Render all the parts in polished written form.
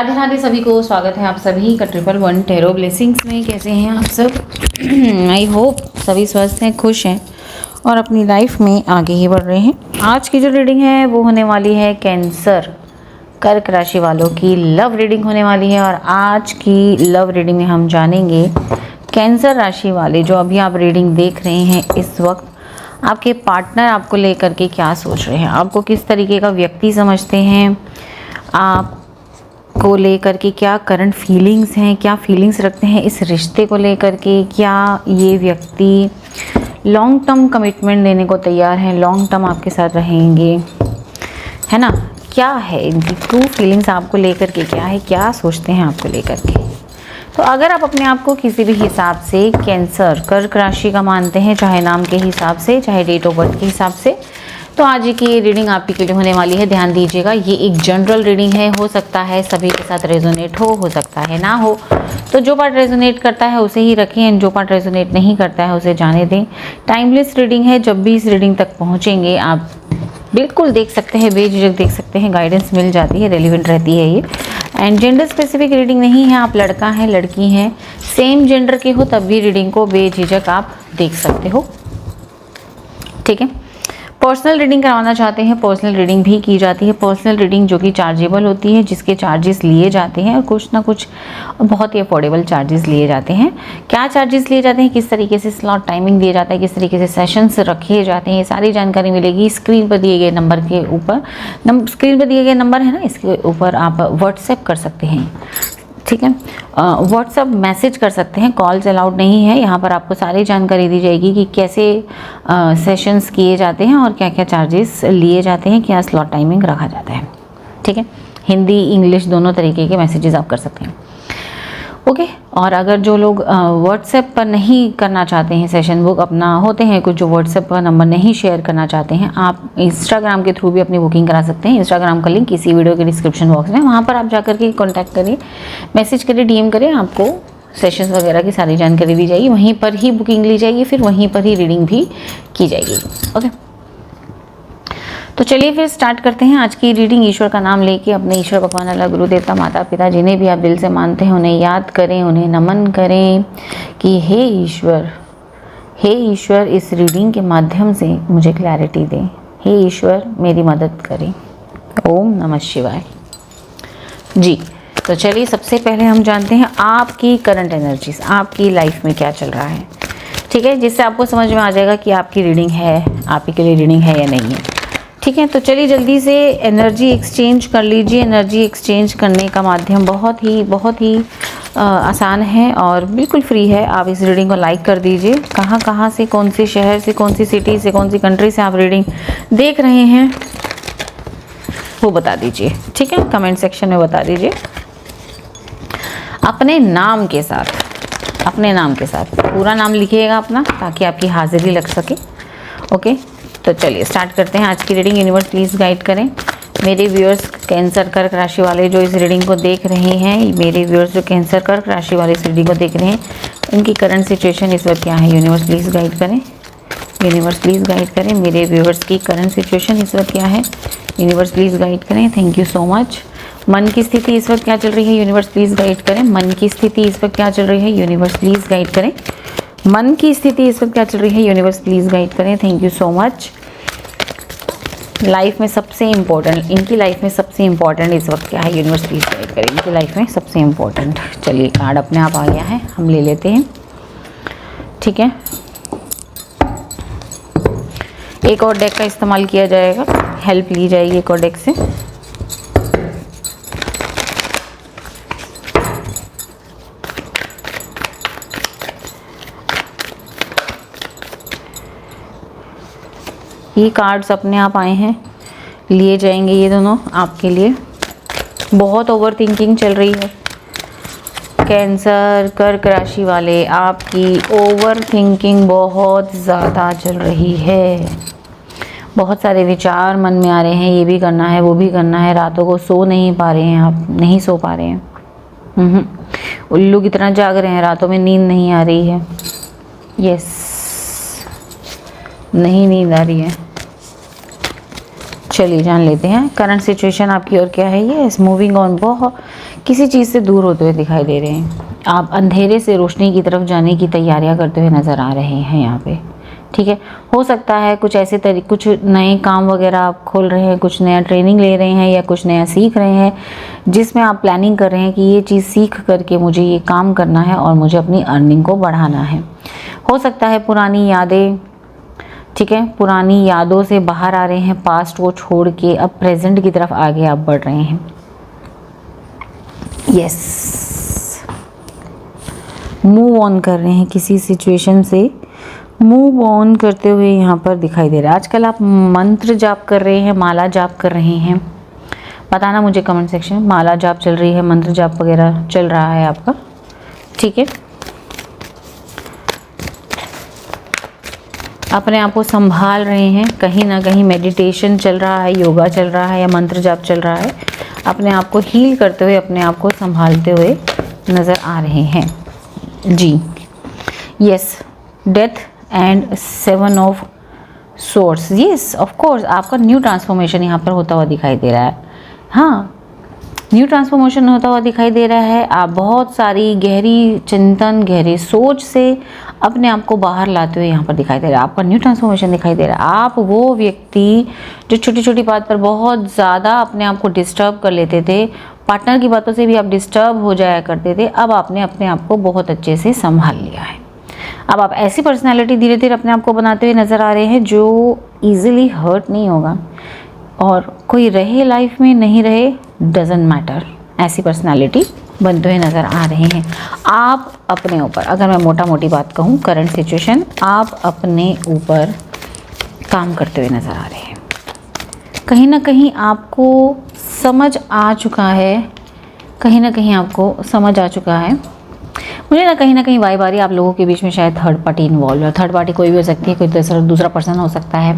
राधे राधे सभी को, स्वागत है आप सभी का 111 टैरो ब्लेसिंग्स में। कैसे हैं आप सब? आई होप सभी स्वस्थ हैं, खुश हैं और अपनी लाइफ में आगे ही बढ़ रहे हैं। आज की जो रीडिंग है वो होने वाली है कैंसर कर्क राशि वालों की लव रीडिंग होने वाली है। और आज की लव रीडिंग में हम जानेंगे कैंसर राशि वाले जो अभी आप रीडिंग देख रहे हैं इस वक्त, आपके पार्टनर आपको लेकर के क्या सोच रहे हैं, आपको किस तरीके का व्यक्ति समझते हैं, आप को लेकर के क्या करंट फीलिंग्स हैं, क्या फीलिंग्स रखते हैं इस रिश्ते को लेकर के, क्या ये व्यक्ति लॉन्ग टर्म कमिटमेंट देने को तैयार हैं, लॉन्ग टर्म आपके साथ रहेंगे, है ना। क्या है इनकी ट्रू फीलिंग्स आपको लेकर के, क्या है, क्या सोचते हैं आपको लेकर के। तो अगर आप अपने आप को किसी भी हिसाब से कैंसर कर्क राशि का मानते हैं, चाहे नाम के हिसाब से, चाहे डेट ऑफ बर्थ के हिसाब से, तो आज की ये रीडिंग आपके लिए होने वाली है। ध्यान दीजिएगा, ये एक जनरल रीडिंग है, हो सकता है सभी के साथ रेजोनेट हो सकता है ना हो। तो जो पार्ट रेजोनेट करता है उसे ही रखें, जो पार्ट रेजोनेट नहीं करता है उसे जाने दें। टाइमलेस रीडिंग है, जब भी इस रीडिंग तक पहुंचेंगे आप बिल्कुल देख सकते हैं, बेझिझक देख सकते हैं, गाइडेंस मिल जाती है, रेलिवेंट रहती है ये। एंड जेंडर स्पेसिफिक रीडिंग नहीं है, आप लड़का हैं लड़की हैं, सेम जेंडर के हो तब भी रीडिंग को बेझिझक आप देख सकते हो, ठीक है। पर्सनल रीडिंग करवाना चाहते हैं, पर्सनल रीडिंग भी की जाती है। पर्सनल रीडिंग जो कि चार्जेबल होती है, जिसके चार्जेस लिए जाते हैं और कुछ ना कुछ बहुत ही अफोर्डेबल चार्जेस लिए जाते हैं। क्या चार्जेस लिए जाते हैं, किस तरीके से स्लॉट टाइमिंग दिया जाता है, किस तरीके से सेशंस रखे जाते हैं, ये सारी जानकारी मिलेगी स्क्रीन पर दिए गए नंबर के ऊपर। स्क्रीन पर दिए गए नंबर है ना, इसके ऊपर आप व्हाट्सएप कर सकते हैं, ठीक है। व्हाट्सअप मैसेज कर सकते हैं, कॉल्स अलाउड नहीं है। यहाँ पर आपको सारी जानकारी दी जाएगी कि कैसे सेशंस किए जाते हैं और क्या क्या चार्जेस लिए जाते हैं, क्या स्लॉट टाइमिंग रखा जाता है, ठीक है। हिंदी इंग्लिश दोनों तरीके के मैसेजेस आप कर सकते हैं, ओके। और अगर जो लोग व्हाट्सएप पर नहीं करना चाहते हैं सेशन बुक, अपना होते हैं कुछ जो व्हाट्सएप पर नंबर नहीं शेयर करना चाहते हैं, आप इंस्टाग्राम के थ्रू भी अपनी बुकिंग करा सकते हैं। इंस्टाग्राम का लिंक इसी वीडियो के डिस्क्रिप्शन बॉक्स में, वहाँ पर आप जाकर के कॉन्टैक्ट करिए, मैसेज करिए, डीएम करिए, आपको सेशंस वगैरह की सारी जानकारी दी जाएगी, वहीं पर ही बुकिंग ली जाएगी, फिर वहीं पर ही रीडिंग भी की जाएगी, ओके। तो चलिए फिर स्टार्ट करते हैं आज की रीडिंग। ईश्वर का नाम लेके अपने ईश्वर भगवान अल्लाह गुरु देवता माता पिता जिन्हें भी आप दिल से मानते हैं उन्हें याद करें, उन्हें नमन करें कि हे ईश्वर इस रीडिंग के माध्यम से मुझे क्लैरिटी दें, हे ईश्वर मेरी मदद करें। ओम नमः शिवाय जी। तो चलिए सबसे पहले हम जानते हैं आपकी करंट एनर्जीज, आपकी लाइफ में क्या चल रहा है, ठीक है, जिससे आपको समझ में आ जाएगा कि आपकी रीडिंग है, आपके लिए रीडिंग है या नहीं है, ठीक है। तो चलिए जल्दी से एनर्जी एक्सचेंज कर लीजिए। एनर्जी एक्सचेंज करने का माध्यम बहुत ही आसान है और बिल्कुल फ्री है। आप इस रीडिंग को लाइक कर दीजिए। कहाँ से, कौन से शहर से, कौन सी सिटी से, कौन सी कंट्री से आप रीडिंग देख रहे हैं वो बता दीजिए, ठीक है, कमेंट सेक्शन में बता दीजिए अपने नाम के साथ, अपने नाम के साथ पूरा नाम लिखिएगा अपना, ताकि आपकी हाजिरी लग सके, ओके। तो चलिए स्टार्ट करते हैं आज की रीडिंग। यूनिवर्स प्लीज़ गाइड करें मेरे व्यूअर्स कैंसर कर्क राशि वाले जो इस रीडिंग को देख रहे हैं, मेरे व्यूअर्स जो कैंसर कर्क राशि वाले इस रीडिंग को देख रहे हैं, इनकी करंट सिचुएशन इस वक्त क्या है। यूनिवर्स प्लीज़ गाइड करें, यूनिवर्स प्लीज़ गाइड करें मेरे व्यूअर्स की करंट सिचुएशन इस वक्त क्या है। यूनिवर्स प्लीज़ गाइड करें, थैंक यू सो मच। मन की स्थिति इस वक्त क्या चल रही है, यूनिवर्स प्लीज़ गाइड करें। मन की स्थिति इस वक्त क्या चल रही है, यूनिवर्स प्लीज़ गाइड करें। मन की स्थिति इस वक्त क्या चल रही है, यूनिवर्स प्लीज़ गाइड करें, thank you so much. Life में सबसे इम्पोर्टेंट, इनकी लाइफ में सबसे इम्पोर्टेंट इस वक्त क्या है, यूनिवर्स प्लीज़ गाइड करें, इनकी लाइफ में सबसे इम्पोर्टेंट। चलिए कार्ड अपने आप आ गया है, हम ले लेते हैं, ठीक है। एक और डेक का इस्तेमाल किया जाएगा, हेल्प ली जाएगी एक और डेक से। ये कार्ड्स अपने आप आए हैं, लिए जाएंगे ये दोनों आपके लिए। बहुत ओवर थिंकिंग चल रही है कैंसर कर्क राशि वाले, आपकी ओवर थिंकिंग बहुत ज़्यादा चल रही है। बहुत सारे विचार मन में आ रहे हैं, ये भी करना है वो भी करना है, रातों को सो नहीं पा रहे हैं, आप नहीं सो पा रहे हैं, उल्लू की तरह जाग रहे हैं, रातों में नींद नहीं आ रही है, यस नहीं नींद आ रही है। चलिए जान लेते हैं करंट सिचुएशन आपकी और क्या है। ये मूविंग ऑन, बहुत किसी चीज़ से दूर होते हुए दिखाई दे रहे हैं। आप अंधेरे से रोशनी की तरफ जाने की तैयारियां करते हुए नज़र आ रहे हैं यहाँ पे, ठीक है। हो सकता है कुछ ऐसे कुछ नए काम वगैरह आप खोल रहे हैं, कुछ नया ट्रेनिंग ले रहे हैं या कुछ नया सीख रहे हैं, जिसमें आप प्लानिंग कर रहे हैं कि ये चीज़ सीख करके मुझे ये काम करना है और मुझे अपनी अर्निंग को बढ़ाना है। हो सकता है पुरानी यादें, ठीक है, पुरानी यादों से बाहर आ रहे हैं, पास्ट को छोड़ के अब प्रेजेंट की तरफ आगे आप बढ़ रहे हैं। यस, मूव ऑन कर रहे हैं किसी सिचुएशन से, मूव ऑन करते हुए यहाँ पर दिखाई दे रहा है। आजकल आप मंत्र जाप कर रहे हैं, माला जाप कर रहे हैं, बताना मुझे कमेंट सेक्शन में। माला जाप चल रही है, मंत्र जाप वगैरह चल रहा है आपका, ठीक है। अपने आप को संभाल रहे हैं, कहीं ना कहीं मेडिटेशन चल रहा है, योगा चल रहा है या मंत्र जाप चल रहा है। अपने आप को हील करते हुए, अपने आप को संभालते हुए नज़र आ रहे हैं जी। Yes, death and 7 of swords, yes of course आपका न्यू ट्रांसफॉर्मेशन यहाँ पर होता हुआ दिखाई दे रहा है। हाँ, न्यू ट्रांसफॉर्मेशन होता हुआ दिखाई दे रहा है। आप बहुत सारी गहरी चिंतन, गहरी सोच से अपने आप को बाहर लाते हुए यहाँ पर दिखाई दे रहा है। आपका न्यू ट्रांसफॉर्मेशन दिखाई दे रहा है। आप वो व्यक्ति जो छोटी छोटी बात पर बहुत ज़्यादा अपने आप को डिस्टर्ब कर लेते थे, पार्टनर की बातों से भी आप डिस्टर्ब हो जाया करते थे, अब आपने अपने आप को बहुत अच्छे से संभाल लिया है। अब आप ऐसी पर्सनैलिटी धीरे धीरे अपने आप को बनाते हुए नज़र आ रहे हैं जो ईजिली हर्ट नहीं होगा, और कोई रहे लाइफ में नहीं रहे डजेंट मैटर, ऐसी पर्सनालिटी बनते हुए नज़र आ रहे हैं। आप अपने ऊपर, अगर मैं मोटा मोटी बात कहूँ, करंट सिचुएशन, आप अपने ऊपर काम करते हुए नज़र आ रहे हैं। कहीं ना कहीं आपको समझ आ चुका है, कहीं ना कहीं आपको समझ आ चुका है। मुझे ना कहीं वाइब आ रही है आप लोगों के बीच में शायद थर्ड पार्टी इन्वॉल्व है। थर्ड पार्टी कोई भी हो सकती है, कोई दूसरा पर्सन हो सकता है,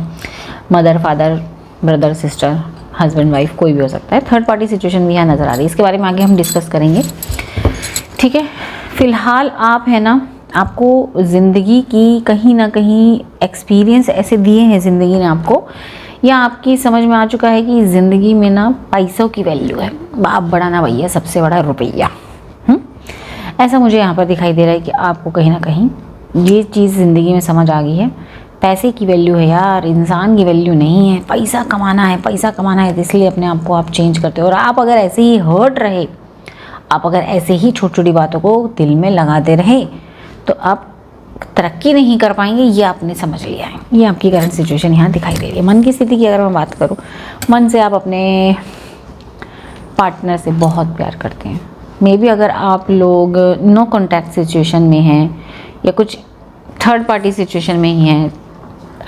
mother, father, brother, sister, husband, wife, कोई भी हो सकता है। थर्ड पार्टी सिचुएशन भी यहाँ नज़र आ रही है, इसके बारे में आगे हम डिस्कस करेंगे, ठीक है। फिलहाल आप है ना, आपको ज़िंदगी की कहीं ना कहीं एक्सपीरियंस ऐसे दिए हैं ज़िंदगी ने आपको, या आपकी समझ में आ चुका है कि ज़िंदगी में ना पैसों की वैल्यू है, बाप बड़ा ना भैया, सबसे बड़ा रुपया। ऐसा मुझे यहाँ पर दिखाई दे रहा है कि आपको कहीं ना कहीं ये चीज़ ज़िंदगी में समझ आ गई है। पैसे की वैल्यू है यार, इंसान की वैल्यू नहीं है। पैसा कमाना है, पैसा कमाना है, इसलिए अपने आप को आप चेंज करते हो। और आप अगर ऐसे ही हर्ट रहे, आप अगर ऐसे ही छोटी छोटी बातों को दिल में लगाते रहे, तो आप तरक्की नहीं कर पाएंगे, ये आपने समझ लिया है। ये आपकी करंट सिचुएशन यहाँ दिखाई दे रही है। मन की स्थिति की अगर मैं बात करूँ, मन से आप अपने पार्टनर से बहुत प्यार करते हैं। मे बी अगर आप लोग नो कॉन्टैक्ट सिचुएशन में हैं या कुछ थर्ड पार्टी सिचुएशन में ही हैं,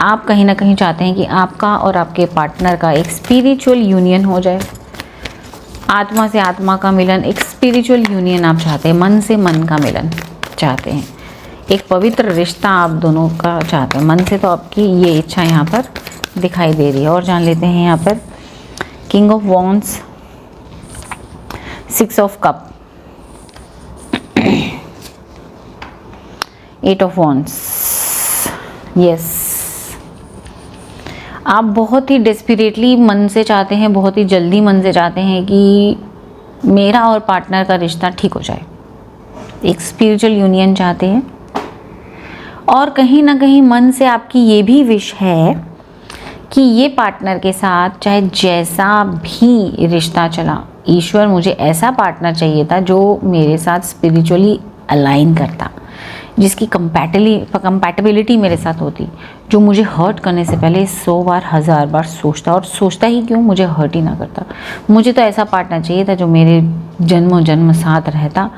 आप कहीं ना कहीं चाहते हैं कि आपका और आपके पार्टनर का एक स्पिरिचुअल यूनियन हो जाए, आत्मा से आत्मा का मिलन, एक स्पिरिचुअल यूनियन आप चाहते हैं, मन से मन का मिलन चाहते हैं, एक पवित्र रिश्ता आप दोनों का चाहते हैं मन से। तो आपकी ये इच्छा यहाँ पर दिखाई दे रही है। और जान लेते हैं यहाँ पर king of wands, 6 of cup, 8 of wands. Yes, आप बहुत ही डेस्परेटली मन से चाहते हैं, बहुत ही जल्दी मन से चाहते हैं कि मेरा और पार्टनर का रिश्ता ठीक हो जाए, एक स्पिरिचुअल यूनियन चाहते हैं। और कहीं ना कहीं मन से आपकी ये भी विश है कि ये पार्टनर के साथ चाहे जैसा भी रिश्ता चला, ईश्वर मुझे ऐसा पार्टनर चाहिए था जो मेरे साथ स्पिरिचुअली अलाइन करता, जिसकी कंपैटिबिलिटी मेरे साथ होती, जो मुझे हर्ट करने से पहले 100 बार 1000 बार सोचता, और सोचता ही क्यों, मुझे हर्ट ही ना करता। मुझे तो ऐसा पार्टनर चाहिए था जो मेरे जन्मों जन्म साथ रहता,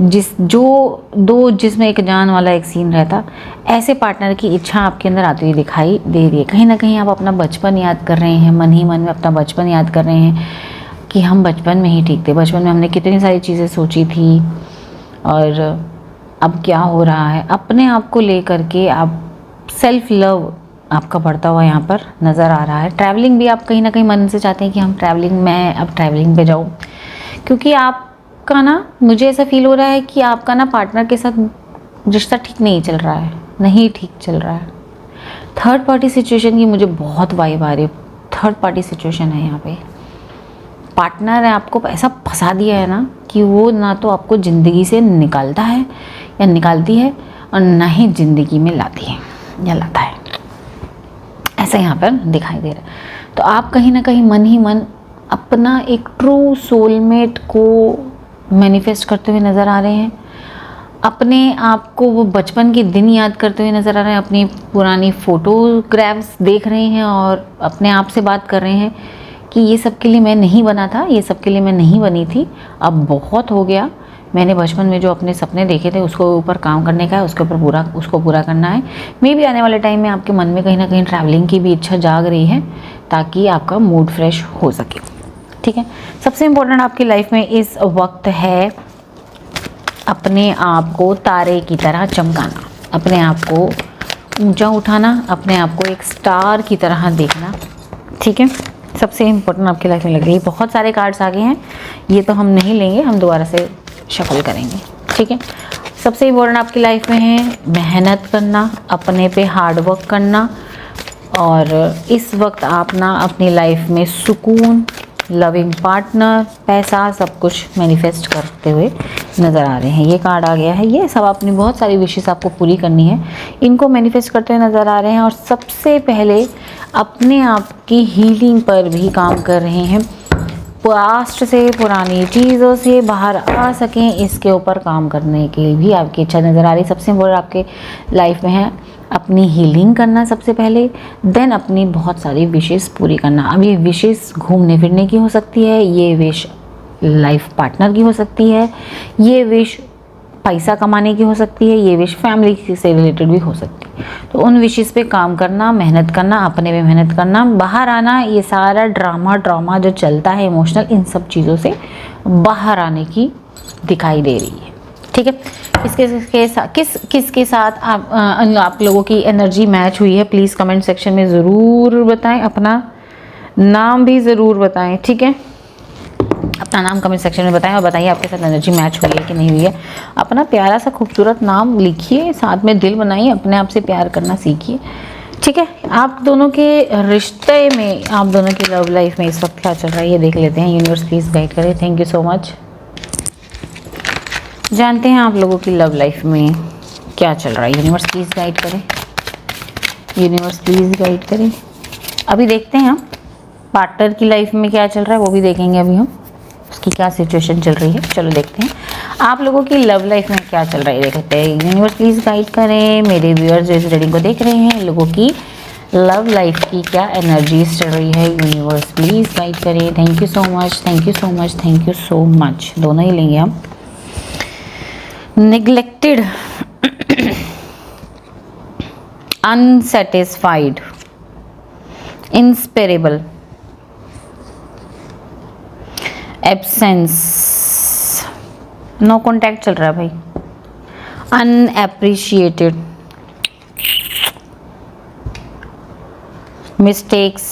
जिसमें एक जान वाला एक सीन रहता। ऐसे पार्टनर की इच्छा आपके अंदर आती हुई दिखाई दे रही है। कहीं ना कहीं आप अपना बचपन याद कर रहे हैं, मन ही मन में अपना बचपन याद कर रहे हैं कि हम बचपन में ही ठीक थे, बचपन में हमने कितनी सारी चीज़ें सोची थी और अब क्या हो रहा है। अपने आप को लेकर के आप सेल्फ लव आपका बढ़ता हुआ यहाँ पर नज़र आ रहा है। ट्रैवलिंग भी आप कहीं ना कहीं मन से चाहते हैं कि मैं अब ट्रैवलिंग पे जाऊँ, क्योंकि आपका ना, मुझे ऐसा फील हो रहा है कि आपका ना पार्टनर के साथ रिश्ता ठीक नहीं चल रहा है, नहीं ठीक चल रहा है। थर्ड पार्टी सिचुएशन की मुझे बहुत वाइब आ रही है। थर्ड पार्टी सिचुएशन है यहाँ पे, पार्टनर है आपको ऐसा फंसा दिया है ना कि वो ना तो आपको ज़िंदगी से निकालता है या निकालती है, और ना ही ज़िंदगी में लाती है या लाता है, ऐसा यहाँ पर दिखाई दे रहा है। तो आप कहीं ना कहीं मन ही मन अपना एक ट्रू सोलमेट को मैनिफेस्ट करते हुए नज़र आ रहे हैं। अपने आप को वो बचपन के दिन याद करते हुए नज़र आ रहे हैं, अपनी पुरानी फ़ोटोग्राफ्स देख रहे हैं और अपने आप से बात कर रहे हैं कि ये सब के लिए मैं नहीं बना था, ये सब के लिए मैं नहीं बनी थी, अब बहुत हो गया। मैंने बचपन में जो अपने सपने देखे थे उसको ऊपर काम करने का है, उसको पूरा करना है। मे भी आने वाले टाइम में आपके मन में कहीं ना कहीं ट्रैवलिंग की भी इच्छा जाग रही है ताकि आपका मूड फ्रेश हो सके। ठीक है, सबसे इम्पोर्टेंट आपकी लाइफ में इस वक्त है अपने आप को तारे की तरह चमकाना, अपने आप को ऊंचा उठाना, अपने आप को एक स्टार की तरह देखना। ठीक है, सबसे इम्पोर्टेंट आपकी लाइफ में लग रही है। बहुत सारे कार्ड्स आ गए हैं, ये तो हम नहीं लेंगे, हम दोबारा से शफल करेंगे। ठीक है, सबसे इम्पोर्टेंट आपकी लाइफ में है मेहनत करना, अपने पे हार्ड वर्क करना, और इस वक्त आप ना अपनी लाइफ में सुकून, लविंग पार्टनर, पैसा, सब कुछ मैनिफेस्ट करते हुए नज़र आ रहे हैं। ये कार्ड आ गया है, ये सब अपनी बहुत सारी विशेष आपको पूरी करनी है, इनको मैनिफेस्ट करते हुए नज़र आ रहे हैं। और सबसे पहले अपने आप की हीलिंग पर भी काम कर रहे हैं, पास्ट से, पुरानी चीज़ों से बाहर आ सकें, इसके ऊपर काम करने के लिए भी आपकी इच्छा नज़र आ रही है। सबसे इम्पोर्टेंट आपके लाइफ में है अपनी हीलिंग करना सबसे पहले, देन अपनी बहुत सारी विशेष पूरी करना। अब ये विशेष घूमने फिरने की हो सकती है, ये विश लाइफ पार्टनर की हो सकती है, ये विश पैसा कमाने की हो सकती है, ये विश फैमिली से रिलेटेड भी हो सकती है। तो उन विशेष पे काम करना, मेहनत करना, अपने पे मेहनत करना, बाहर आना, ये सारा ड्रामा जो चलता है इमोशनल, इन सब चीज़ों से बाहर आने की दिखाई दे रही है। ठीक है, किसके साथ आप लोगों की एनर्जी मैच हुई है, प्लीज़ कमेंट सेक्शन में ज़रूर बताएं, अपना नाम भी ज़रूर बताएं। ठीक है, अपना नाम कमेंट सेक्शन में बताएं और बताइए आपके साथ एनर्जी मैच हुई है कि नहीं हुई है। अपना प्यारा सा खूबसूरत नाम लिखिए, साथ में दिल बनाइए, अपने आप से प्यार करना सीखिए। ठीक है, आप दोनों के रिश्ते में, आप दोनों की लव लाइफ में इस वक्त क्या चल रहा है ये देख लेते हैं। यूनिवर्स प्लीज़ गाइड करें। Thank you so much. जानते हैं आप लोगों की लव लाइफ में क्या चल रहा है। यूनिवर्स प्लीज़ गाइड करें, यूनिवर्स प्लीज़ गाइड करें। अभी देखते हैं हम पार्टनर की लाइफ में क्या चल रहा है, वो भी देखेंगे अभी हम, उसकी क्या सिचुएशन चल रही है। चलो देखते हैं आप लोगों की लव लाइफ में क्या चल रहा है, देखते हैं। यूनिवर्स प्लीज़ गाइड करें मेरे व्यूअर्स जो इस रीडिंग को देख रहे हैं, लोगों की लव लाइफ की क्या एनर्जीज चल रही है। यूनिवर्स प्लीज़ गाइड करें। Thank you so much, thank you so much, thank you so much. दोनों ही लेंगे हम। Neglected, unsatisfied, inspirable, absence, no contact चल रहा है भाई, unappreciated, mistakes,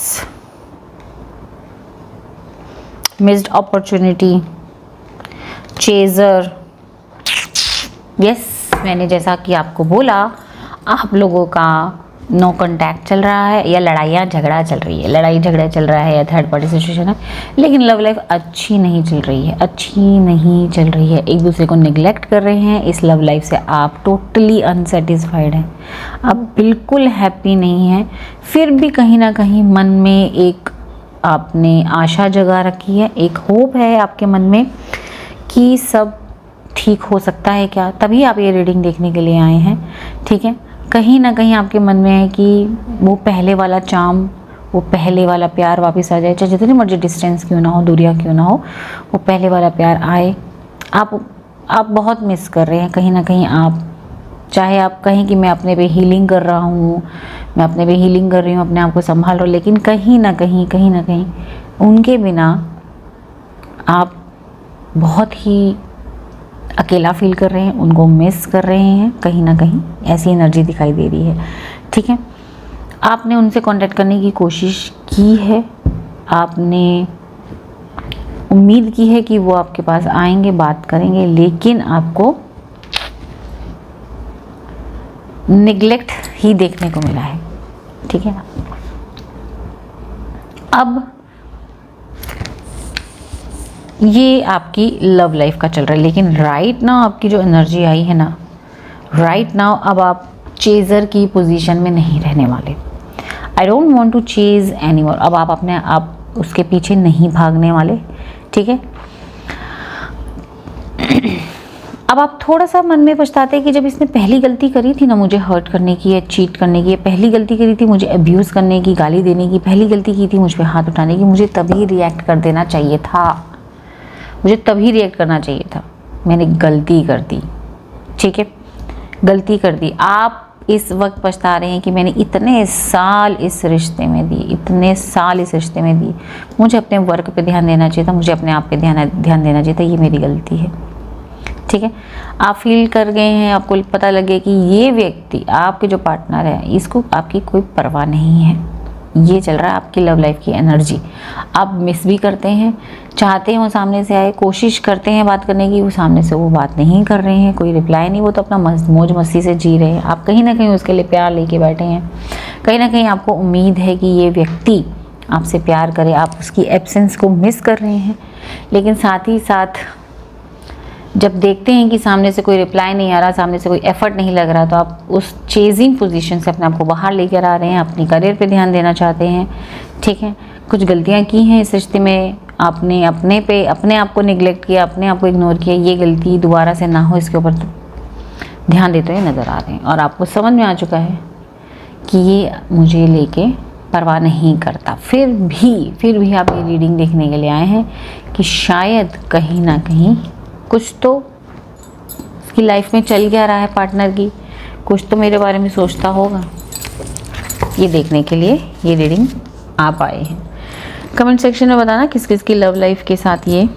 missed opportunity, chaser. Yes, मैंने जैसा कि आपको बोला, आप लोगों का नो कॉन्टैक्ट चल रहा है या लड़ाइयाँ झगड़ा चल रही है, लड़ाई झगड़ा चल रहा है या थर्ड पार्टी सिचुएशन है, लेकिन लव लाइफ अच्छी नहीं चल रही है, अच्छी नहीं चल रही है। एक दूसरे को निगलेक्ट कर रहे हैं। इस लव लाइफ से आप टोटली अनसेटिस्फाइड हैं, आप बिल्कुल हैप्पी नहीं हैं। फिर भी कहीं ना कहीं मन में एक आपने आशा जगा रखी है, एक होप है आपके मन में कि सब ठीक हो सकता है क्या, तभी आप ये रीडिंग देखने के लिए आए हैं। ठीक है, कहीं ना कहीं आपके मन में है कि वो पहले वाला चार्म, वो पहले वाला प्यार वापस आ जाए, चाहे जितनी मर्जी डिस्टेंस क्यों ना हो, दूरियां क्यों ना हो, वो पहले वाला प्यार आए। आप बहुत मिस कर रहे हैं कहीं ना कहीं। आप चाहे आप कहें कि मैं अपने पे हीलिंग कर रहा हूँ, मैं अपने पे हीलिंग कर रही हूँ, अपने आप को संभाल रहा हूँ, लेकिन कहीं ना कहीं उनके बिना आप बहुत ही अकेला फील कर रहे हैं, उनको मिस कर रहे हैं कहीं ना कहीं, ऐसी एनर्जी दिखाई दे रही है। ठीक है, आपने उनसे कांटेक्ट करने की कोशिश की है, आपने उम्मीद की है कि वो आपके पास आएंगे, बात करेंगे, लेकिन आपको निगलेक्ट ही देखने को मिला है। ठीक है ना, अब ये आपकी लव लाइफ का चल रहा है, लेकिन राइट नाउ आपकी जो एनर्जी आई है ना, राइट नाउ अब आप चेज़र की पोजीशन में नहीं रहने वाले। I don't want to chase anymore. अब आप अपने आप उसके पीछे नहीं भागने वाले, ठीक है। अब आप थोड़ा सा मन में पछताते हैं कि जब इसने पहली गलती करी थी ना मुझे हर्ट करने की या चीट करने की, पहली गलती करी थी मुझे अब्यूज़ करने की, गाली देने की, पहली गलती की थी मुझ पे हाथ उठाने की, मुझे तभी रिएक्ट कर देना चाहिए था, मुझे तभी रिएक्ट करना चाहिए था। मैंने गलती कर दी, ठीक है, गलती कर दी। आप इस वक्त पछता रहे हैं कि मैंने इतने साल इस रिश्ते में दिए, इतने साल इस रिश्ते में दिए, मुझे अपने वर्क पे ध्यान देना चाहिए था, मुझे अपने आप पे ध्यान देना चाहिए था, ये मेरी गलती है, ठीक है। आप फील कर गए हैं, आपको पता लगे कि ये व्यक्ति आपके जो पार्टनर है इसको आपकी कोई परवाह नहीं है। ये चल रहा है आपकी लव लाइफ की एनर्जी। आप मिस भी करते हैं, चाहते हैं वो सामने से आए, कोशिश करते हैं बात करने की, वो सामने से वो बात नहीं कर रहे हैं, कोई रिप्लाई नहीं, वो तो अपना मौज मस्ती से जी रहे हैं। आप कहीं ना कहीं उसके लिए प्यार लेके बैठे हैं, कहीं ना कहीं आपको उम्मीद है कि ये व्यक्ति आपसे प्यार करे, आप उसकी एब्सेंस को मिस कर रहे हैं। लेकिन साथ ही साथ जब देखते हैं कि सामने से कोई रिप्लाई नहीं आ रहा, सामने से कोई एफर्ट नहीं लग रहा, तो आप उस चेजिंग पोजीशन से अपने आप को बाहर लेकर आ रहे हैं, अपनी करियर पे ध्यान देना चाहते हैं, ठीक है। कुछ गलतियां की हैं इस रिश्ते में, आपने अपने आप को निगलेक्ट किया, अपने आप को इग्नोर किया, ये गलती दोबारा से ना हो इसके ऊपर ध्यान देते हुए नज़र आ रहे हैं। और आपको समझ में आ चुका है कि ये मुझे लेके परवाह नहीं करता। फिर भी आप ये रीडिंग देखने के लिए आए हैं कि शायद कहीं ना कहीं कुछ तो उसकी लाइफ में चल क्या रहा है पार्टनर की, कुछ तो मेरे बारे में सोचता होगा। ये देखने के लिए ये रीडिंग आप आए हैं। कमेंट सेक्शन में बताना किस किस की लव लाइफ के साथ ये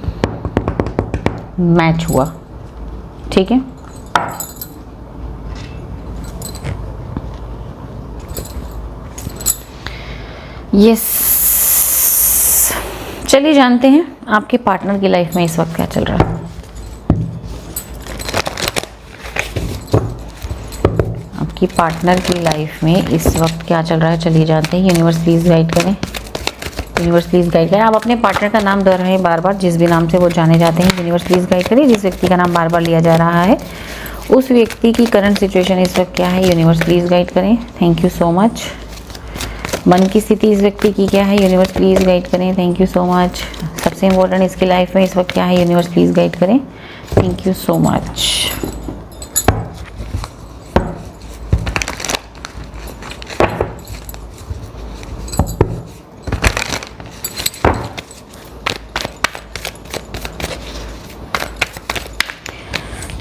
मैच हुआ, ठीक है। यस, चलिए जानते हैं आपके पार्टनर की लाइफ में इस वक्त क्या चल रहा है। आपकी पार्टनर की लाइफ में इस वक्त क्या चल रहा है, चलिए जानते हैं। यूनिवर्स प्लीज़ गाइड करें, यूनिवर्स प्लीज़ गाइड करें। आप अपने पार्टनर का नाम दोहराएं हैं बार बार, जिस भी नाम से वो जाने जाते हैं। यूनिवर्स प्लीज़ गाइड करें, जिस व्यक्ति का नाम बार बार लिया जा रहा है उस व्यक्ति की करंट सिचुएशन इस वक्त क्या है। यूनिवर्स प्लीज़ गाइड करें, थैंक यू सो मच। मन की स्थिति इस व्यक्ति की क्या है, यूनिवर्स प्लीज़ गाइड करें, थैंक यू सो मच। सबसे इम्पोर्टेंट इसकी लाइफ में इस वक्त क्या है, यूनिवर्स प्लीज़ गाइड करें, थैंक यू सो मच।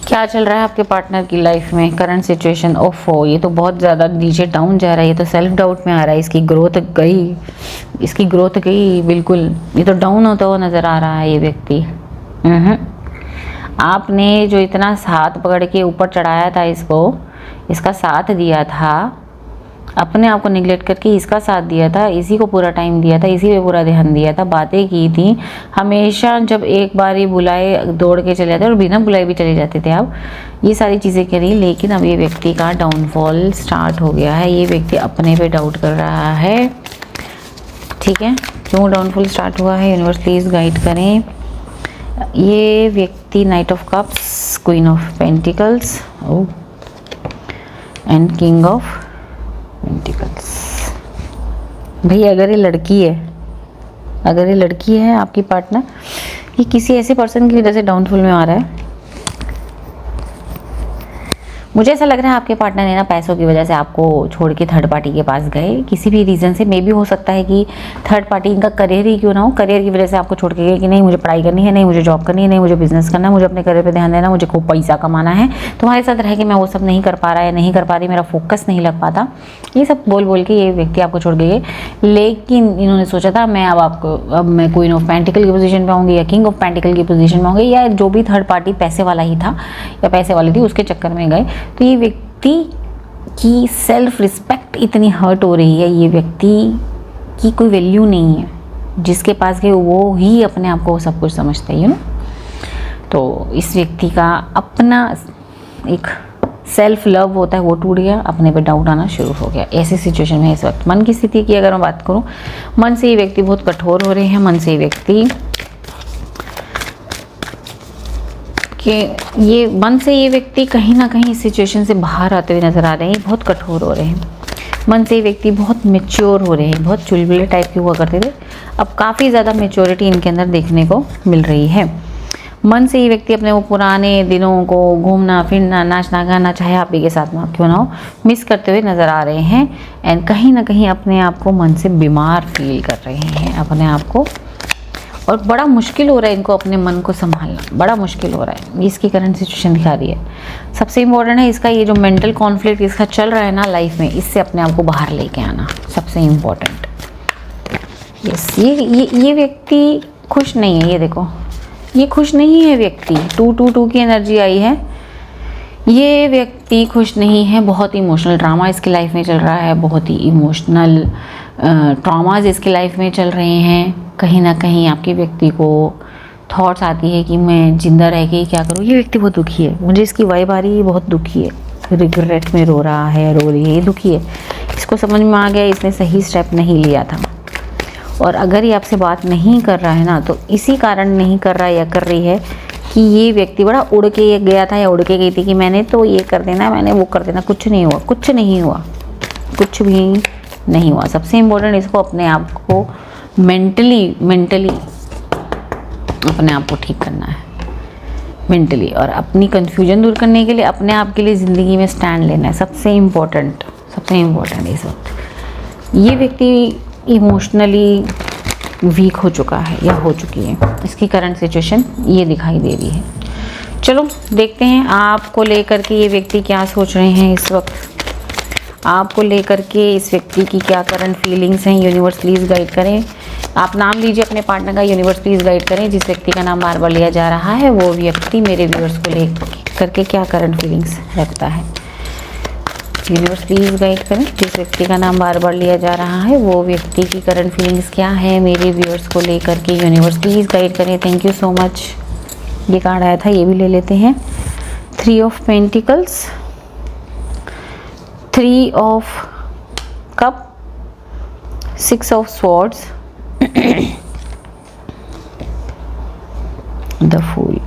क्या चल रहा है आपके पार्टनर की लाइफ में करंट सिचुएशन। ओफो, ये तो बहुत ज़्यादा नीचे डाउन जा रहा है, ये तो सेल्फ डाउट में आ रहा है, इसकी ग्रोथ गई बिल्कुल, ये तो डाउन होता हुआ नज़र आ रहा है ये व्यक्ति। आपने जो इतना हाथ पकड़ के ऊपर चढ़ाया था इसको, इसका साथ दिया था, अपने आप को निगलेक्ट करके इसका साथ दिया था, इसी को पूरा टाइम दिया था, इसी पे पूरा ध्यान दिया था, बातें की थी हमेशा। जब एक बार ये बुलाए दौड़ के चले जाते और बिना बुलाए भी चले जाते थे आप, ये सारी चीज़ें करी। लेकिन अब ये व्यक्ति का डाउनफॉल स्टार्ट हो गया है, ये व्यक्ति अपने पे डाउट कर रहा है, ठीक है। क्यों डाउनफॉल स्टार्ट हुआ है, यूनिवर्स प्लीज़ गाइड करें। ये व्यक्ति night of cups, queen of pentacles and king of pentacles. भाई अगर ये लड़की है आपकी पार्टनर, ये किसी ऐसे पर्सन की वजह से डाउनफॉल में आ रहा है। मुझे ऐसा लग रहा है आपके पार्टनर ने ना पैसों की वजह से आपको छोड़ के थर्ड पार्टी के पास गए, किसी भी रीज़न से। मे भी हो सकता है कि थर्ड पार्टी इनका करियर ही क्यों ना हो, करियर की वजह से आपको छोड़ के गए कि नहीं मुझे पढ़ाई करनी है, नहीं मुझे जॉब करनी है, नहीं मुझे बिजनेस करना है, मुझे अपने करियर पे ध्यान देना, मुझे खूब पैसा कमाना है। तुम्हारे साथ रह के मैं वो सब नहीं कर पा रहा या नहीं कर पा रही, मेरा फोकस नहीं लग पाता, ये सब बोल के ये व्यक्ति आपको छोड़ के गए। लेकिन इन्होंने सोचा था अब मैं क्वीन ऑफ पेंटिकल की पोजीशन पे आऊँगी या किंग ऑफ पेंटिकल की पोजीशन में आऊँगी, या जो भी थर्ड पार्टी पैसे वाला ही था या पैसे वाली थी उसके चक्कर में गए। तो ये व्यक्ति की सेल्फ रिस्पेक्ट इतनी हर्ट हो रही है, ये व्यक्ति की कोई वैल्यू नहीं है, जिसके पास गए वो ही अपने आप को सब कुछ समझता है, तो इस व्यक्ति का अपना एक सेल्फ लव होता है वो टूट गया, अपने पे डाउट आना शुरू हो गया। ऐसी सिचुएशन में इस वक्त मन की स्थिति की अगर मैं बात करूं, मन से ये व्यक्ति बहुत कठोर हो रहे हैं, मन से ये व्यक्ति कि ये मन से ये व्यक्ति कहीं ना कहीं इस सिचुएशन से बाहर आते हुए नज़र आ रहे हैं। बहुत कठोर हो रहे हैं मन से। ये व्यक्ति बहुत मैच्योर हो रहे हैं। बहुत चुलबुले टाइप के हुआ करते थे, अब काफ़ी ज़्यादा मैच्योरिटी इनके अंदर देखने को मिल रही है। मन से ये व्यक्ति अपने वो पुराने दिनों को घूमना फिरना नाचना गाना चाहे आप ही के साथ में क्यों ना हो मिस करते हुए नज़र आ रहे हैं। एंड कहीं ना कहीं अपने आप को मन से बीमार फील कर रहे हैं अपने आप को, और बड़ा मुश्किल हो रहा है इनको अपने मन को संभालना, बड़ा मुश्किल हो रहा है। इसकी करंट सिचुएशन दिखा रही है। सबसे इम्पोर्टेंट है इसका ये जो मेंटल कॉन्फ्लिक्ट इसका चल रहा है ना लाइफ में, इससे अपने आप को बाहर लेके आना सबसे इम्पोर्टेंट। यस, ये व्यक्ति खुश नहीं है। ये देखो, ये खुश नहीं है व्यक्ति। 2-2-2 की एनर्जी आई है। ये व्यक्ति खुश नहीं है। बहुत इमोशनल ड्रामा इसकी लाइफ में चल रहा है। बहुत ही इमोशनल ट्रॉमाज इसकी लाइफ में चल रहे हैं। कहीं ना कहीं आपके व्यक्ति को थॉट्स आती है कि मैं जिंदा रह के क्या करूँ। ये व्यक्ति बहुत दुखी है। मुझे इसकी वाइब आ रही है, बहुत दुखी है। रिग्रेट में रो रहा है, रो रही है, ये दुखी है। इसको समझ में आ गया इसने सही स्टेप नहीं लिया था। और अगर ये आपसे बात नहीं कर रहा है ना, तो इसी कारण नहीं कर रहा या कर रही है कि ये व्यक्ति बड़ा उड़ के गया था या उड़ के गई थी कि मैंने तो ये कर देना, मैंने वो कर देना। कुछ नहीं हुआ, कुछ नहीं हुआ, कुछ भी नहीं हुआ। सबसे इम्पोर्टेंट इसको अपने आप को मेंटली अपने आप को ठीक करना है मेंटली, और अपनी कन्फ्यूजन दूर करने के लिए अपने आप के लिए ज़िंदगी में स्टैंड लेना है। सबसे इम्पोर्टेंट इस वक्त ये व्यक्ति इमोशनली वीक हो चुका है या हो चुकी है। इसकी करंट सिचुएशन ये दिखाई दे रही है। चलो देखते हैं आपको लेकर के ये व्यक्ति क्या सोच रहे हैं इस वक्त। आपको लेकर के इस व्यक्ति की क्या करंट फीलिंग्स हैं। यूनिवर्स प्लीज़ गाइड करें। आप नाम लीजिए अपने पार्टनर का, यूनिवर्स प्लीज़ गाइड करें। जिस व्यक्ति का नाम बार बार लिया जा रहा है वो व्यक्ति मेरे व्यूअर्स को लेकर के क्या करंट फीलिंग्स रखता है। यूनिवर्स प्लीज़ गाइड करें। जिस व्यक्ति का नाम बार बार लिया जा रहा है वो व्यक्ति की करंट फीलिंग्स क्या है मेरे व्यूअर्स को लेकर के। यूनिवर्स प्लीज़ गाइड करें। Thank you so much. ये कार्ड आया था, ये भी ले लेते हैं। 3 of pentacles, 3 of cup, 6 of swords, the fool.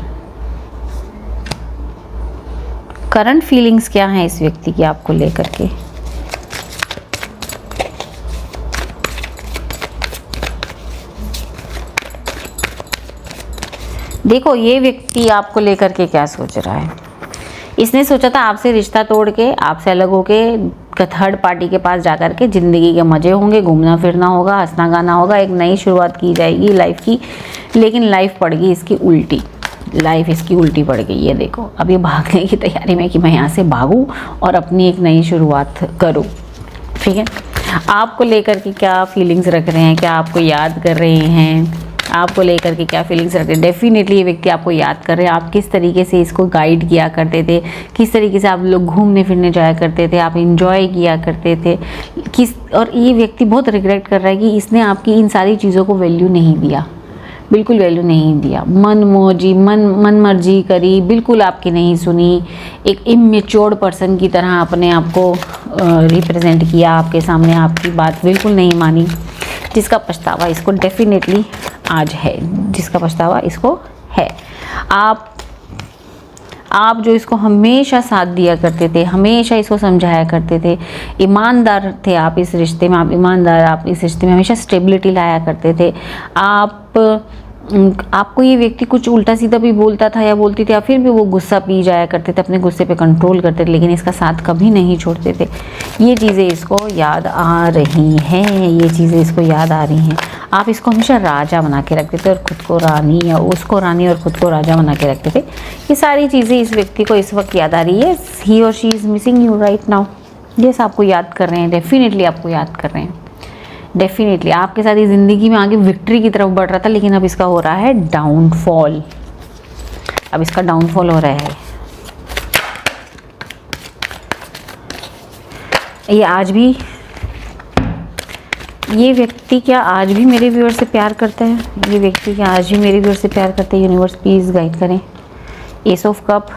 Current feelings क्या हैं इस व्यक्ति की आपको लेकर के। देखो ये व्यक्ति आपको लेकर के क्या सोच रहा है। इसने सोचा था आपसे रिश्ता तोड़ के, आपसे अलग होके थर्ड पार्टी के पास जाकर के ज़िंदगी के मज़े होंगे, घूमना फिरना होगा, हंसना गाना होगा, एक नई शुरुआत की जाएगी लाइफ की। लेकिन लाइफ पड़ गई इसकी उल्टी, लाइफ इसकी उल्टी पड़ गई। ये देखो अब ये भागने की तैयारी में कि मैं यहाँ से भागूँ और अपनी एक नई शुरुआत करूँ। ठीक है, आपको लेकर के क्या फीलिंग्स रख रहे हैं, क्या आपको याद कर रहे हैं, आपको लेकर के क्या फीलिंग्स रखते हैं। डेफिनेटली ये व्यक्ति आपको याद कर रहे हैं। आप किस तरीके से इसको गाइड किया करते थे, किस तरीके से आप लोग घूमने फिरने जाया करते थे, आप इंजॉय किया करते थे और ये व्यक्ति बहुत रिग्रेट कर रहा है कि इसने आपकी इन सारी चीज़ों को वैल्यू नहीं दिया, बिल्कुल वैल्यू नहीं दिया। मन मर्जी करी, बिल्कुल आपकी नहीं सुनी। एक इमेच्योर्ड पर्सन की तरह अपने आप को रिप्रेजेंट किया आपके सामने, आपकी बात बिल्कुल नहीं मानी, जिसका पछतावा इसको डेफिनेटली आज है, जिसका पछतावा इसको है। आप जो इसको हमेशा साथ दिया करते थे, हमेशा इसको समझाया करते थे, ईमानदार थे आप इस रिश्ते में, आप ईमानदार, आप इस रिश्ते में हमेशा स्टेबिलिटी लाया करते थे। आपको ये व्यक्ति कुछ उल्टा सीधा भी बोलता था या बोलती थी, या फिर भी वो गुस्सा पी जाया करते थे, अपने गुस्से पे कंट्रोल करते थे, लेकिन इसका साथ कभी नहीं छोड़ते थे। ये चीज़ें इसको याद आ रही हैं, ये चीज़ें इसको याद आ रही हैं। आप इसको हमेशा राजा बना के रखते थे और ख़ुद को रानी, या उसको रानी और ख़ुद को राजा बना के रखते थे। ये सारी चीज़ें इस व्यक्ति को इस वक्त याद आ रही है। ही और she is missing you right now. Yes, आपको याद कर रहे हैं, डेफिनेटली आपको याद कर रहे हैं। डेफिनेटली आपके साथ ये ज़िंदगी में आगे विक्ट्री की तरफ बढ़ रहा था, लेकिन अब इसका हो रहा है डाउनफॉल। अब इसका डाउनफॉल हो रहा है। ये आज भी, ये व्यक्ति क्या आज भी मेरे व्यूअर से प्यार करता है? ये व्यक्ति क्या आज भी मेरे व्यूअर से प्यार करते हैं? यूनिवर्स प्लीज़ गाइड करें। एस ऑफ कप,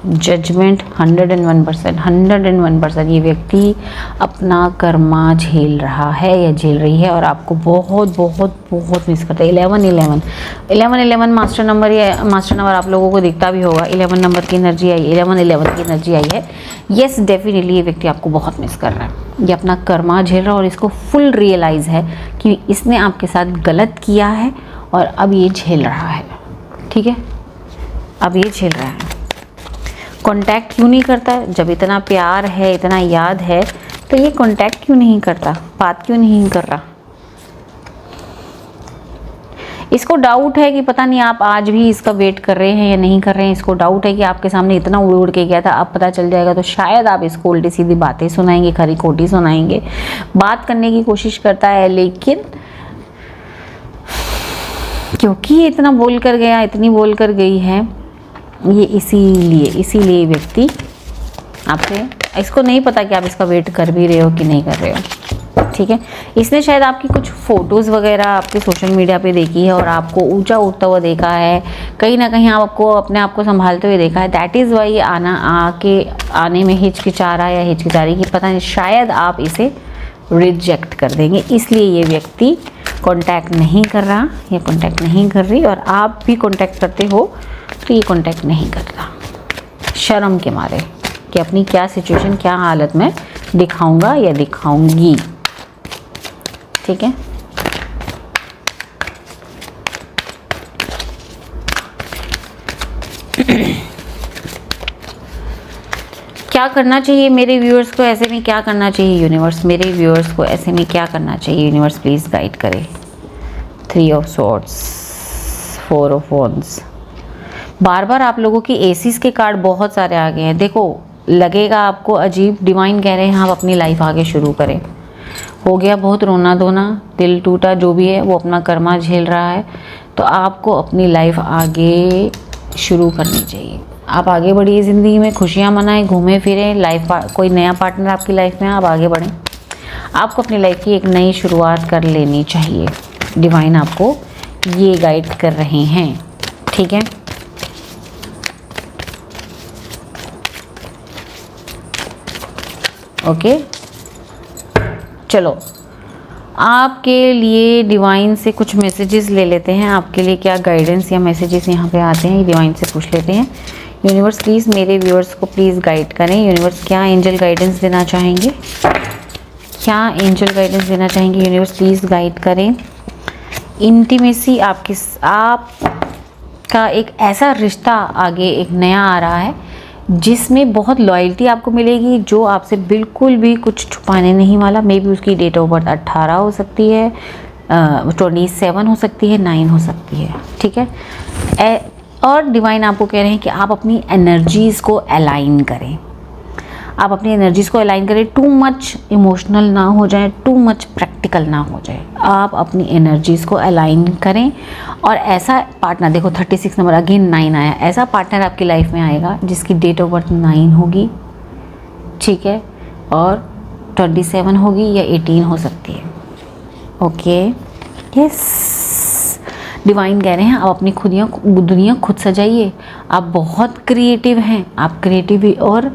जजमेंट 101%, 101% ये व्यक्ति अपना कर्मा झेल रहा है या झेल रही है और आपको बहुत बहुत बहुत मिस करता है। 11 मास्टर नंबर, या मास्टर नंबर आप लोगों को दिखता भी होगा। 11 नंबर की एनर्जी आई, 11 की एनर्जी आई है। येस, डेफिनेटली ये व्यक्ति आपको बहुत मिस कर रहा है। ये अपना कर्मा झेल रहा है और इसको फुल रियलाइज़ है कि इसने आपके साथ गलत किया है और अब ये झेल रहा है। ठीक है, अब ये झेल रहा है। कांटेक्ट क्यों नहीं करता? जब इतना प्यार है, इतना याद है, तो ये कांटेक्ट क्यों नहीं करता, बात क्यों नहीं कर रहा? इसको डाउट है कि पता नहीं आप आज भी इसका वेट कर रहे हैं या नहीं कर रहे हैं। इसको डाउट है कि आपके सामने इतना उड़ उड़ के गया था, अब पता चल जाएगा तो शायद आप इसको उल्टी सीधी बातें सुनाएंगे, खरी खोटी सुनाएंगे। बात करने की कोशिश करता है, लेकिन क्योंकि इतना बोल कर गया, इतनी बोल कर गई है ये, इसीलिए व्यक्ति आपसे, इसको नहीं पता कि आप इसका वेट कर भी रहे हो कि नहीं कर रहे हो। ठीक है, इसने शायद आपकी कुछ फ़ोटोज़ वगैरह आपके सोशल मीडिया पे देखी है और आपको ऊंचा उठता हुआ देखा है, कहीं ना कहीं आपको अपने आप को संभालते हुए देखा है। दैट इज़ वाई आने में हिचकिचा रहा है या हिचकिचा रही कि पता नहीं शायद आप इसे रिजेक्ट कर देंगे, इसलिए ये व्यक्ति कांटेक्ट नहीं कर रहा या कांटेक्ट नहीं कर रही। और आप भी कांटेक्ट करते हो तो ये कांटेक्ट नहीं करता, शर्म के मारे कि अपनी क्या सिचुएशन, क्या हालत में दिखाऊंगा या दिखाऊंगी। ठीक है, क्या करना चाहिए मेरे व्यूअर्स को ऐसे में? क्या करना चाहिए यूनिवर्स? मेरे व्यूअर्स को ऐसे में क्या करना चाहिए यूनिवर्स? प्लीज़ गाइड करें। 3 ऑफ सॉर्ड्स, 4 ऑफ वॉन्ड्स। बार बार आप लोगों की एसिस के कार्ड बहुत सारे आ गए हैं। देखो, लगेगा आपको अजीब, डिवाइन कह रहे हैं आप अपनी लाइफ आगे शुरू करें। हो गया बहुत रोना धोना, दिल टूटा, जो भी है वो अपना कर्मा झेल रहा है, तो आपको अपनी लाइफ आगे शुरू करनी चाहिए। आप आगे बढ़िए ज़िंदगी में, खुशियाँ मनाएं, घूमें फिरें, कोई नया पार्टनर आपकी लाइफ में, आप आगे बढ़ें। आपको अपनी लाइफ की एक नई शुरुआत कर लेनी चाहिए। डिवाइन आपको ये गाइड कर रहे हैं। ठीक है, ओके, चलो आपके लिए डिवाइन से कुछ मैसेजेस ले लेते हैं। आपके लिए क्या गाइडेंस या मैसेजेस यहाँ पे आते हैं, ये डिवाइन से पूछ लेते हैं। यूनिवर्स प्लीज़ मेरे व्यूअर्स को प्लीज़ गाइड करें। यूनिवर्स क्या एंजल गाइडेंस देना चाहेंगे? क्या एंजल गाइडेंस देना चाहेंगे यूनिवर्स? प्लीज़ गाइड करें। इंटीमेसी आपका एक ऐसा रिश्ता आगे एक नया आ रहा है जिसमें बहुत लॉयल्टी आपको मिलेगी, जो आपसे बिल्कुल भी कुछ छुपाने नहीं वाला। मे बी उसकी डेट ऑफ बर्थ 18 हो सकती है, 27 हो सकती है, 9 हो सकती है। ठीक है, और डिवाइन आपको कह रहे हैं कि आप अपनी एनर्जीज़ को अलाइन करें। आप अपनी एनर्जीज़ को अलाइन करें, टू मच इमोशनल ना हो जाए, टू मच प्रैक्टिकल ना हो जाए। आप अपनी एनर्जीज़ को अलाइन करें और ऐसा पार्टनर, देखो 36 नंबर अगेन 9 आया, ऐसा पार्टनर आपकी लाइफ में आएगा जिसकी डेट ऑफ बर्थ 9 होगी। ठीक है, और 27 होगी या 18 हो सकती है। ओके, यस, डिवाइन कह रहे हैं आप अपनी दुनिया खुद सजाइए। आप बहुत क्रिएटिव हैं, आप क्रिएटिव और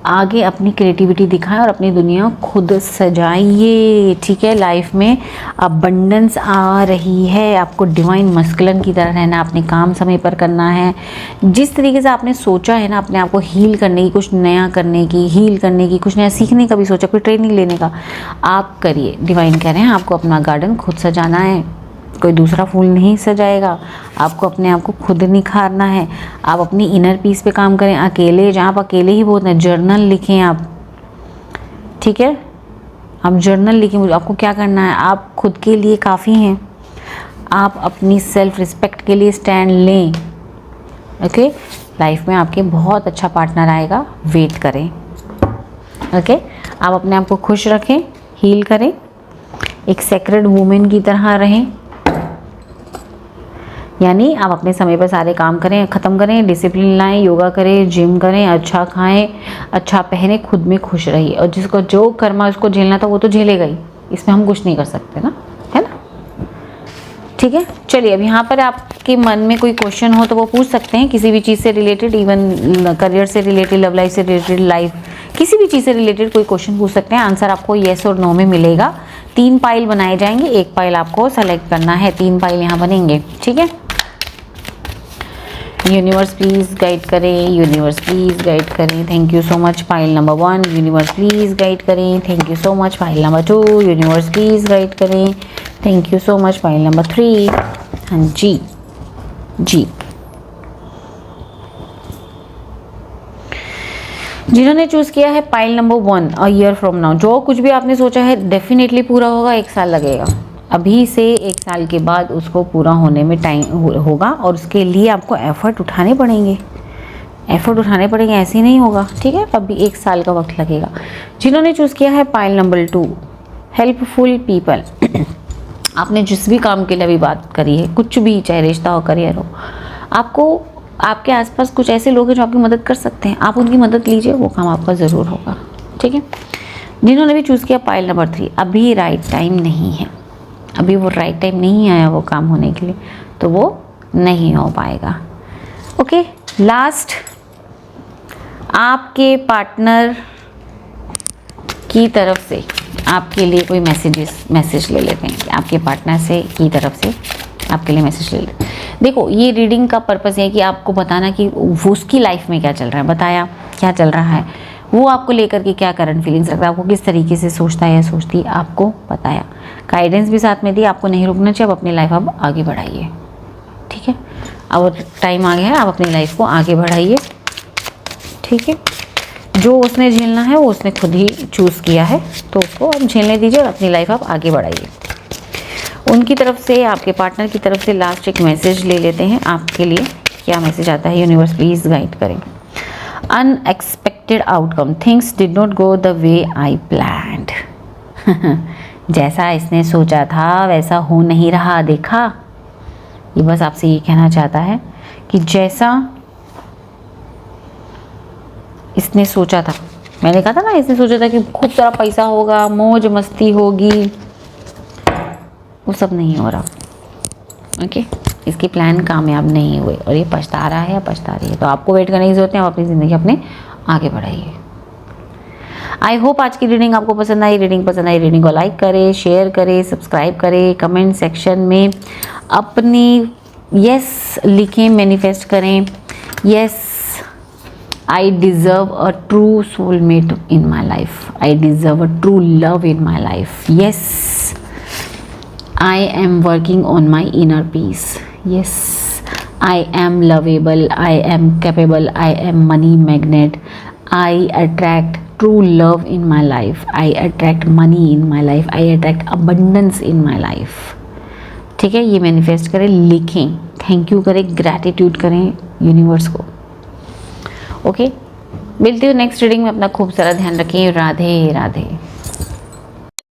आगे अपनी क्रिएटिविटी दिखाएं और अपनी दुनिया खुद सजाइए। ठीक है, लाइफ में अबंडेंस आ रही है। आपको डिवाइन मस्कुलिन की तरह रहना, अपने काम समय पर करना है। जिस तरीके से आपने सोचा है ना अपने आप को हील करने की, कुछ नया करने की, हील करने की, कुछ नया सीखने का भी सोचा, कोई ट्रेनिंग लेने का, आप करिए। डिवाइन कह रहे हैं आपको अपना गार्डन खुद सजाना है, कोई दूसरा फूल नहीं सजाएगा। आपको अपने आप को खुद निखारना है। आप अपनी इनर पीस पे काम करें अकेले, जहाँ आप अकेले ही बहुत हैं। जर्नल लिखें आप, ठीक है, आप जर्नल लिखें। आपको क्या करना है, आप खुद के लिए काफ़ी हैं। आप अपनी सेल्फ रिस्पेक्ट के लिए स्टैंड लें। ओके, लाइफ में आपके बहुत अच्छा पार्टनर आएगा, वेट करें। ओके, आप अपने आप को खुश रखें, हील करें, एक सेक्रेड वुमेन की तरह रहें। यानी आप अपने समय पर सारे काम करें, ख़त्म करें, डिसिप्लिन लाएं, योगा करें, जिम करें, अच्छा खाएं, अच्छा पहने, खुद में खुश रहिए। और जिसको जो कर्मा उसको झेलना था वो तो झेलेगा ही, इसमें हम कुछ नहीं कर सकते ना, है ना। ठीक है, चलिए अब यहाँ पर आपके मन में कोई क्वेश्चन हो तो वो पूछ सकते हैं, किसी भी चीज़ से रिलेटेड, इवन करियर से रिलेटेड, लव लाइफ से रिलेटेड, लाइफ किसी भी चीज़ से रिलेटेड कोई क्वेश्चन पूछ सकते हैं। आंसर आपको येस और नो में मिलेगा। 3 पाइल बनाए जाएंगे, 1 पाइल आपको सेलेक्ट करना है, 3 पाइल यहाँ बनेंगे, ठीक है। यूनिवर्स प्लीज़ गाइड करें, यूनिवर्स प्लीज़ गाइड करें, thank you so much. Pile number 1 universe please guide करें, thank you so much. Pile number 2 universe please guide करें, thank you so much. Pile number 3, हाँ जी जी, जिन्होंने चूज़ किया है pile number 1 a year from now, जो कुछ भी आपने सोचा है डेफिनेटली पूरा होगा। 1 साल लगेगा, अभी से 1 साल के बाद उसको पूरा होने में टाइम होगा, और उसके लिए आपको एफर्ट उठाने पड़ेंगे, एफर्ट उठाने पड़ेंगे, ऐसे ही नहीं होगा, ठीक है। अभी 1 साल का वक्त लगेगा। जिन्होंने चूज़ किया है पाइल नंबर 2 हेल्पफुल पीपल, आपने जिस भी काम के लिए अभी बात करी है, कुछ भी, चाहे रिश्ता हो, करियर हो, आपको आपके आसपास कुछ ऐसे लोग हैं जो आपकी मदद कर सकते हैं, आप उनकी मदद लीजिए, वो काम आपका ज़रूर होगा, ठीक है। जिन्होंने भी चूज़ किया पाइल नंबर 3, अभी राइट टाइम नहीं है, अभी वो राइट टाइम नहीं आया वो काम होने के लिए, तो वो नहीं हो पाएगा, ओके। लास्ट, आपके पार्टनर की तरफ से आपके लिए कोई मैसेज ले लेते हैं, आपके पार्टनर से की तरफ से आपके लिए मैसेज ले लेते हैं। देखो, ये रीडिंग का पर्पस है कि आपको बताना कि वो उसकी लाइफ में क्या चल रहा है, बताया क्या चल रहा है, वो आपको लेकर के क्या करंट फीलिंग्स रखता है, आपको किस तरीके से सोचता है या सोचती है, आपको बताया। गाइडेंस भी साथ में दी, आपको नहीं रुकना चाहिए, अब अपनी लाइफ अब आगे बढ़ाइए, ठीक है। अब टाइम आ गया है, आप अपनी लाइफ को आगे बढ़ाइए, ठीक है। जो उसने झेलना है वो उसने खुद ही चूज़ किया है, तो उसको अब झेलने दीजिए और अपनी लाइफ आप आगे बढ़ाइए। उनकी तरफ से, आपके पार्टनर की तरफ से लास्ट एक मैसेज ले लेते हैं आपके लिए, क्या मैसेज आता है, यूनिवर्स प्लीज़ गाइड करें। Unexpected outcome, things did not go the way I planned. जैसा इसने सोचा था वैसा हो नहीं रहा, देखा। ये बस आपसे ये कहना चाहता है कि जैसा इसने सोचा था, मैंने कहा था ना, इसने सोचा था कि खूब सारा पैसा होगा, मौज मस्ती होगी, वो सब नहीं हो रहा, ओके। इसके प्लान कामयाब नहीं हुए और ये पछता रहा है या पछता रही है, तो आपको वेट करने की ज़रूरत है, आप अपनी ज़िंदगी अपने आगे बढ़ाइए। आई होप आज की रीडिंग आपको पसंद आई। रीडिंग पसंद आई, रीडिंग को लाइक करें, शेयर करें, सब्सक्राइब करें, कमेंट सेक्शन में अपनी यस लिखें, मैनिफेस्ट करें, yes I deserve a true soulmate in my life. I deserve a true love in my life. Yes, I am working on my inner peace. Yes, I am lovable. I am capable. I am money magnet. I attract true love in my life. I attract money in my life. I attract abundance in my life. ठीक है, ये manifest करें, लिखें, thank you करें, gratitude करें universe को, okay. मिलती हूँ नेक्स्ट रीडिंग में, अपना खूब सारा ध्यान रखें। राधे राधे।